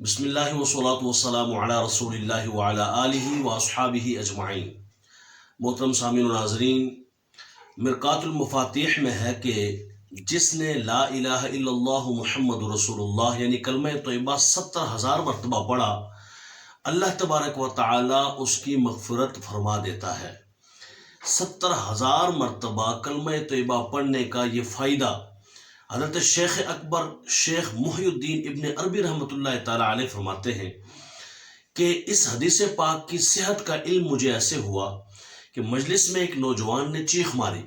بسم اللہ والصلاۃ والسلام علی رسول اللہ وعلی آلہ واصحابہ اجمعین۔ محترم سامعین و ناظرین، مرقات المفاتیح میں ہے کہ جس نے لا الہ الا اللہ محمد رسول اللہ یعنی کلمہ طیبہ 70,000 مرتبہ پڑھا، اللہ تبارک و تعالی اس کی مغفرت فرما دیتا ہے۔ 70,000 مرتبہ کلمہ طیبہ پڑھنے کا یہ فائدہ حضرت شیخ اکبر شیخ محی الدین ابن عربی رحمۃ اللہ تعالی علیہ فرماتے ہیں کہ اس حدیث پاک کی صحت کا علم مجھے ایسے ہوا کہ مجلس میں ایک نوجوان نے چیخ ماری۔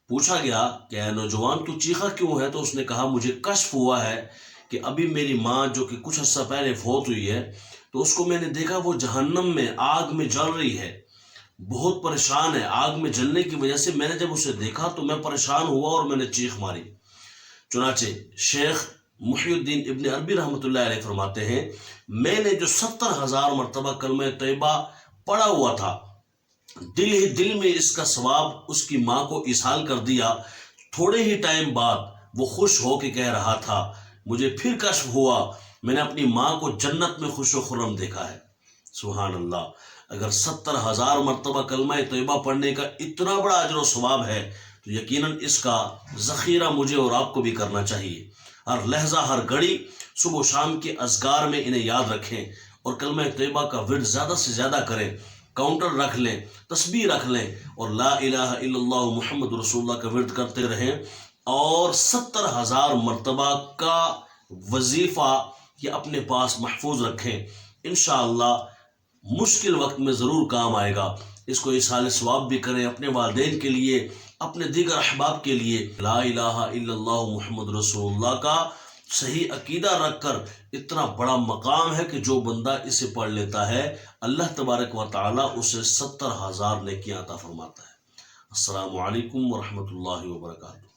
پوچھا گیا کہ اے نوجوان تو چیخا کیوں ہے؟ تو اس نے کہا مجھے کشف ہوا ہے کہ ابھی میری ماں جو کہ کچھ عرصہ پہلے فوت ہوئی ہے، تو اس کو میں نے دیکھا وہ جہنم میں آگ میں جل رہی ہے، بہت پریشان ہے۔ آگ میں جلنے کی وجہ سے میں نے جب اسے دیکھا تو میں پریشان ہوا اور میں نے چیخ ماری۔ چنانچہ شیخ محی الدین ابن عربی رحمۃ اللہ علیہ فرماتے ہیں میں نے جو 70,000 مرتبہ کلمہ طیبہ پڑھا ہوا تھا، دل ہی دل میں اس کا ثواب اس کی ماں کو ایصال کر دیا۔ تھوڑے ہی ٹائم بعد وہ خوش ہو کے کہہ رہا تھا مجھے پھر کشف ہوا، میں نے اپنی ماں کو جنت میں خوش و خرم دیکھا ہے۔ سبحان اللہ! اگر 70,000 مرتبہ کلمہ طیبہ پڑھنے کا اتنا بڑا اجر و ثواب ہے تو یقیناً اس کا ذخیرہ مجھے اور آپ کو بھی کرنا چاہیے۔ ہر لحظہ ہر گھڑی صبح و شام کے اذکار میں انہیں یاد رکھیں اور کلمہ طیبہ کا ورد زیادہ سے زیادہ کریں۔ کاؤنٹر رکھ لیں، تسبیح رکھ لیں اور لا الہ الا اللہ محمد رسول اللہ کا ورد کرتے رہیں، اور 70,000 مرتبہ کا وظیفہ یہ اپنے پاس محفوظ رکھیں۔ انشاءاللہ مشکل وقت میں ضرور کام آئے گا۔ اس کو ایصال ثواب بھی کریں، اپنے والدین کے لیے، اپنے دیگر احباب کے لیے۔ لا الہ الا اللہ محمد رسول اللہ کا صحیح عقیدہ رکھ کر اتنا بڑا مقام ہے کہ جو بندہ اسے پڑھ لیتا ہے اللہ تبارک و تعالی اسے 70,000 نیکیاں عطا فرماتا ہے۔ السلام علیکم ورحمۃ اللہ وبرکاتہ۔